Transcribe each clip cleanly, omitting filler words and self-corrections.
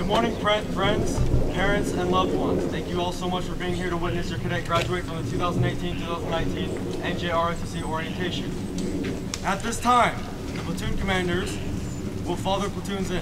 Good morning, friends, parents, and loved ones. Thank you all so much for being here to witness your cadet graduate from the 2018-2019 NJROTC orientation. At this time, the platoon commanders will fall their platoons in.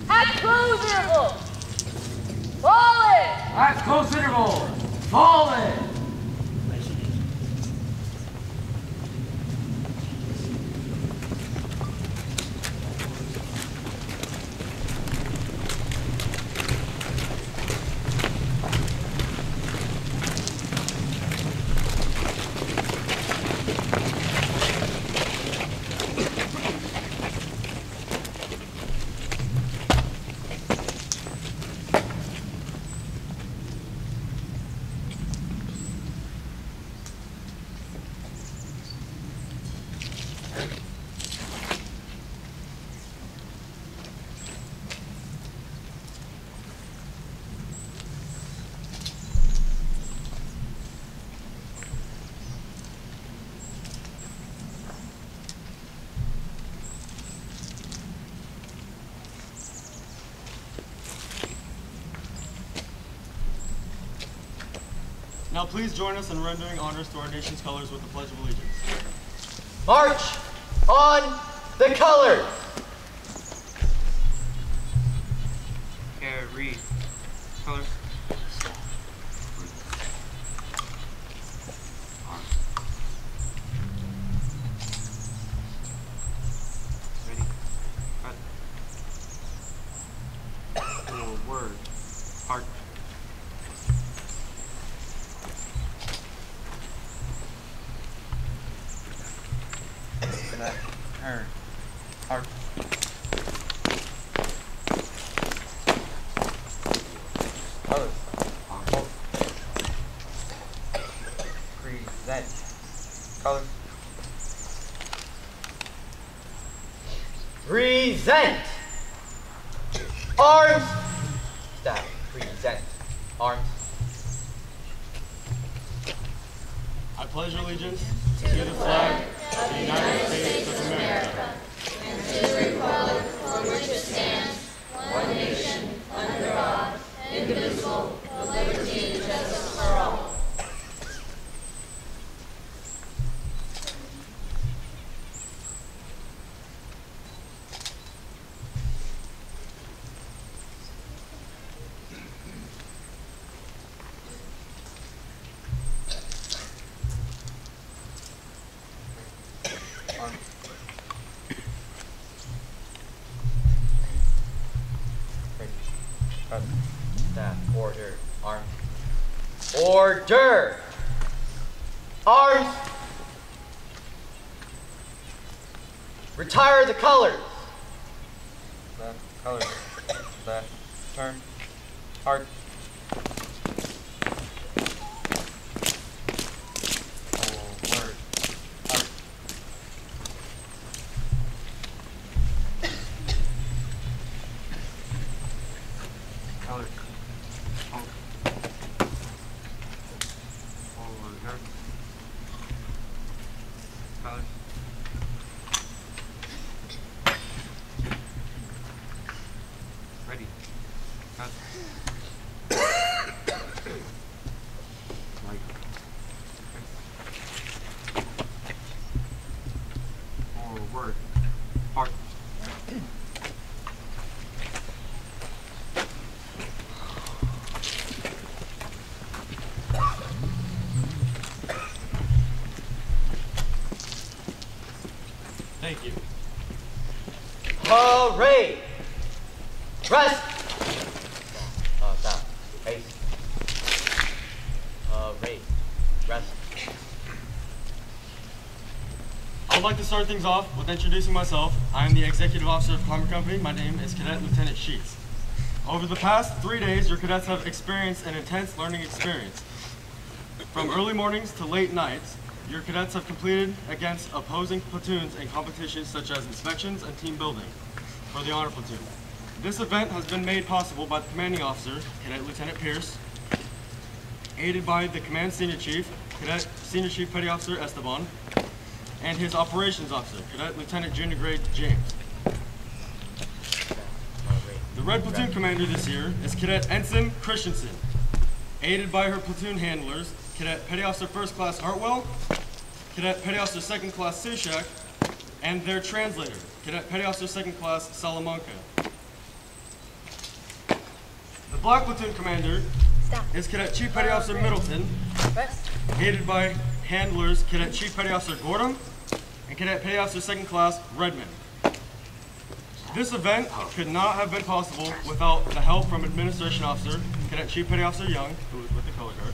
At close interval! Fall in! At close interval! Fall in! Now please join us in rendering honors to our nation's colors with the Pledge of Allegiance. March on the colors! Here, read. Colors. Ready. Cut. Word. Heart. Her. Heart. Colors. Present. Colors. Present! Arms! Staff. Present. Arms. I pledge allegiance to the flag of the United States of America and to the republic for which it stands, one nation, under God, indivisible, with liberty and justice for all. Staff. Order. Arms. Order! Arms! Retire the colors! Left. Colors. Left. Turn. Heart. Word. Heart. Colors. Forward. Colors. Ready. Cut. Light. Forward. Heart. Thank you. Parade! Rest! Stop. Pace. Parade. Rest. I'd like to start things off with introducing myself. I am the Executive Officer of Climber Company. My name is Cadet Lieutenant Sheets. Over the past 3 days, your cadets have experienced an intense learning experience. From early mornings to late nights, your cadets have completed against opposing platoons in competitions such as inspections and team building for the Honor Platoon. This event has been made possible by the commanding officer, Cadet Lieutenant Pierce, aided by the Command Senior Chief, Cadet Senior Chief Petty Officer Esteban, and his Operations Officer, Cadet Lieutenant Junior Grade James. The Red Platoon Commander this year is Cadet Ensign Christensen, aided by her platoon handlers, Cadet Petty Officer First Class Hartwell, Cadet Petty Officer Second Class Sushak, and their translator, Cadet Petty Officer Second Class Salamanca. The Black Platoon Commander is Cadet Chief Petty Officer Middleton, aided by handlers Cadet Chief Petty Officer Gordon and Cadet Petty Officer Second Class Redmond. This event could not have been possible without the help from Administration Officer Cadet Chief Petty Officer Young, who was with the color guard,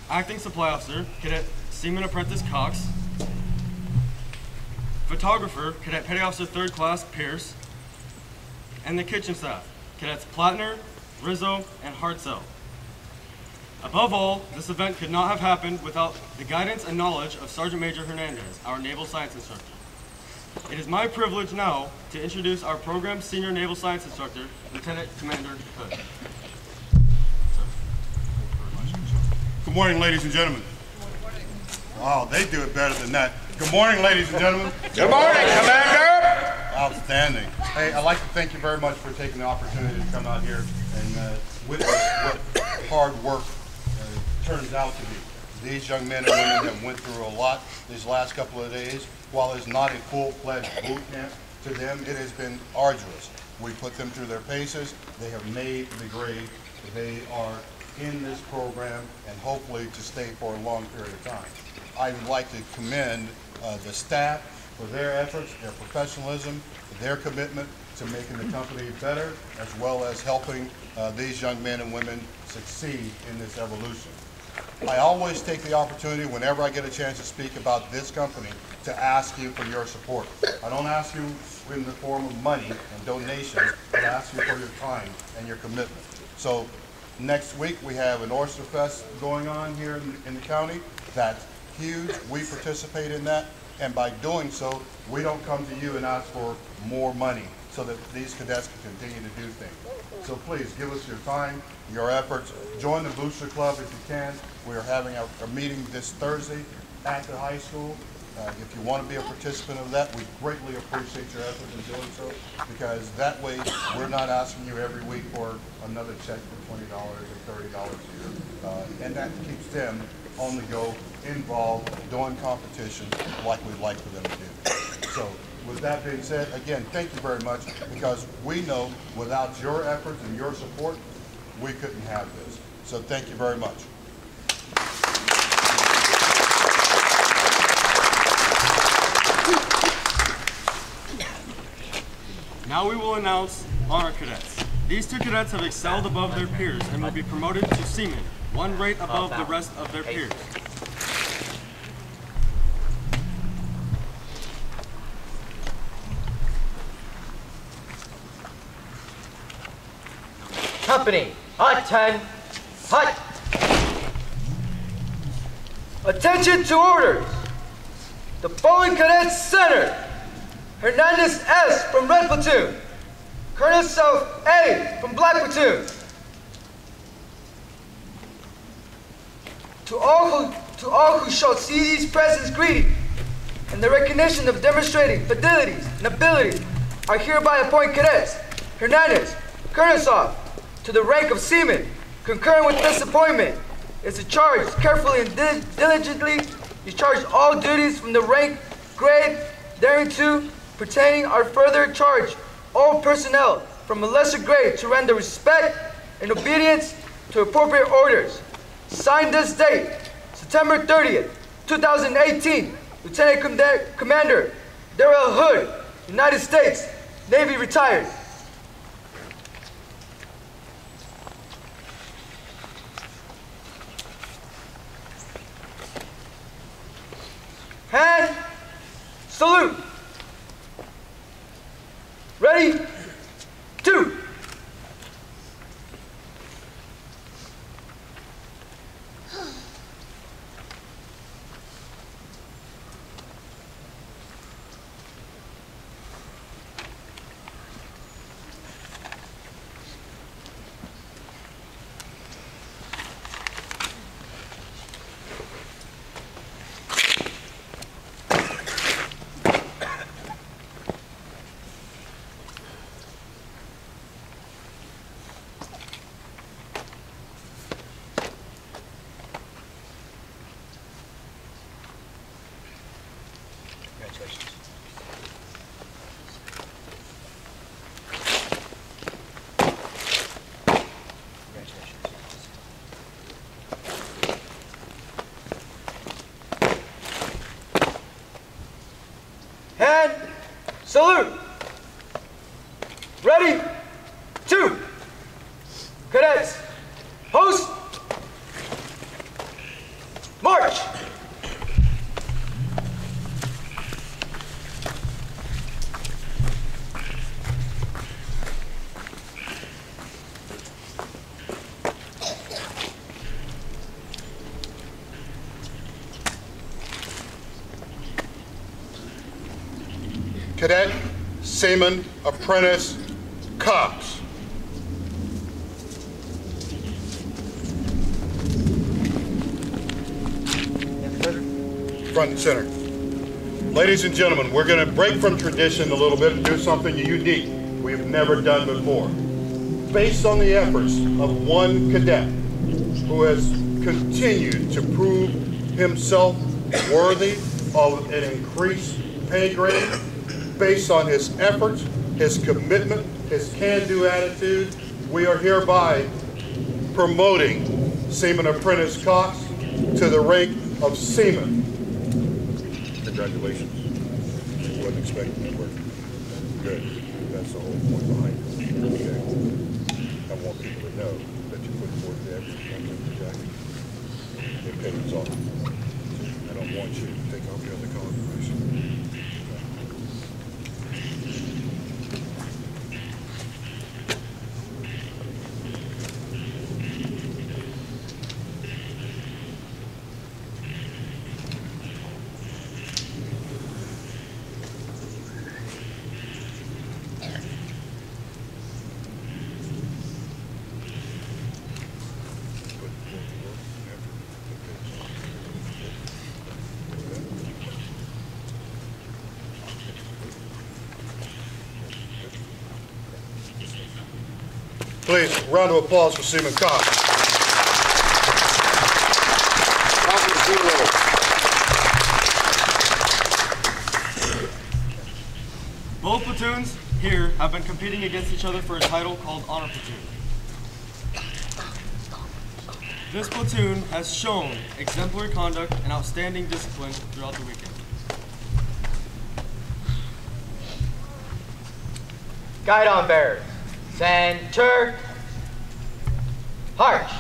Acting Supply Officer Cadet Seaman Apprentice Cox, Photographer Cadet Petty Officer Third Class Pierce, and the kitchen staff, Cadets Plattner, Rizzo, and Hartzell. Above all, this event could not have happened without the guidance and knowledge of Sergeant Major Hernandez, our Naval Science Instructor. It is my privilege now to introduce our program Senior Naval Science Instructor, Lieutenant Commander Hood. Good morning, ladies and gentlemen. Wow, they do it better than that. Good morning, ladies and gentlemen. Good morning, Commander. Outstanding. Hey, I'd like to thank you very much for taking the opportunity to come out here and witness what hard work turns out to be. These young men and women have went through a lot these last couple of days. While it's not a full-fledged boot camp, to them it has been arduous. We put them through their paces. They have made the grade. They are in this program and hopefully to stay for a long period of time. I would like to commend the staff for their efforts, their professionalism, their commitment to making the company better, as well as helping these young men and women succeed in this evolution. I always take the opportunity whenever I get a chance to speak about this company to ask you for your support. I don't ask you in the form of money and donations, but I ask you for your time and your commitment. So next week we have an Oyster Fest going on here in the county. That's huge. We participate in that, and by doing so, we don't come to you and ask for more money so that these cadets can continue to do things. So please give us your time, your efforts. Join the Booster Club if you can. We are having a meeting this Thursday at the high school. If you want to be a participant of that, we greatly appreciate your effort in doing so, because that way we're not asking you every week for another check for $20 or $30 a year. And that keeps them on the go, involved, doing competitions like we'd like for them to do. So with that being said, again, thank you very much, because we know without your efforts and your support, we couldn't have this. So thank you very much. Now we will announce honor cadets. These two cadets have excelled above their peers and will be promoted to seamen, one rate above the rest of their peers. Company, hot 10, hot. Attention to orders. The following cadets center. Hernandez S. from Red Platoon. Colonel South A. from Black Platoon. To all who shall see these presents greeting and the recognition of demonstrating fidelity and ability, I hereby appoint cadets Hernandez, Colonel to the rank of seaman. Concurrent with this appointment is to charge carefully and diligently discharge all duties from the rank, grade, thereunto pertaining are further charged all personnel from a lesser grade to render respect and obedience to appropriate orders. Signed this date, September 30th, 2018, Lieutenant Commander Darrell Hood, United States Navy, retired. Hand, salute. Ready, two. Salute. Ready? 2. Cadets, post. March. Cadet, Seaman, Apprentice, Cops. Front and center. Ladies and gentlemen, we're going to break from tradition a little bit and do something unique we've never done before. Based on the efforts of one cadet who has continued to prove himself worthy of an increased pay grade, based on his efforts, his commitment, his can-do attitude, we are hereby promoting Seaman Apprentice Cox to the rank of Seaman. Congratulations. I wasn't expecting that work. Good. That's the whole point behind it. Okay. I want people to know that you put forth the effort and jacket. It pays off. I don't want you to take off your other college profession. Please, round of applause for Seaman Cox. Both platoons here have been competing against each other for a title called Honor Platoon. This platoon has shown exemplary conduct and outstanding discipline throughout the weekend. Guidon bearers, center, march.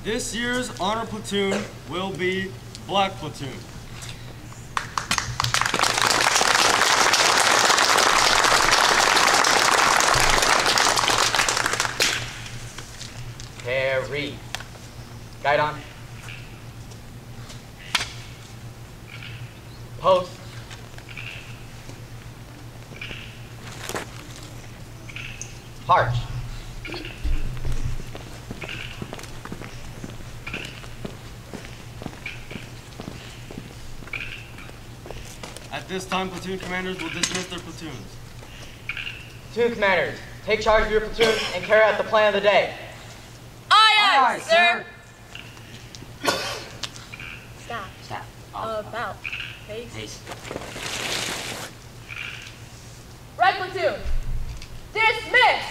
This year's Honor Platoon will be Black Platoon. Carry. Guidon. Post. March. At this time, platoon commanders will dismiss their platoons. Platoon commanders, take charge of your platoon and carry out the plan of the day. Aye, sir. Stop. Stop. About. Face. Pace. Red platoon. Dismiss.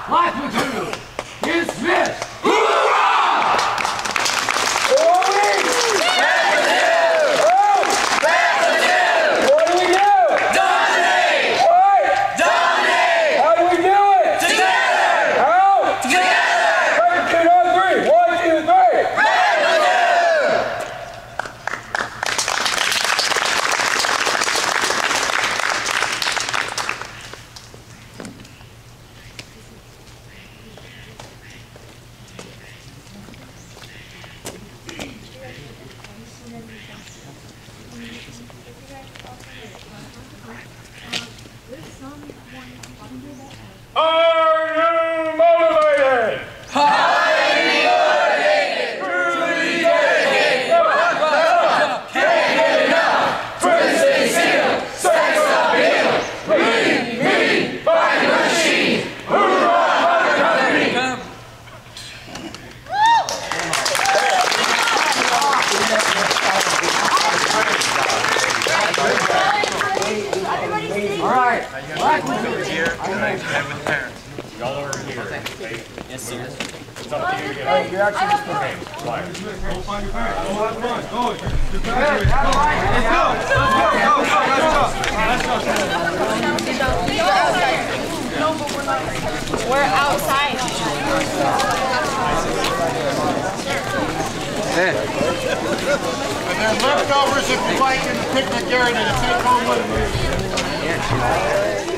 Black platoon, dismissed. right. Black platoon. Here, tonight, and with parents. Y'all are here. Yes, sir. It's up to you to get Hey, you're actually just Go find your parents. Go have fun. Go. Your parents. Let's go. We're outside. And then leftovers if you like in the picnic area to take home with you.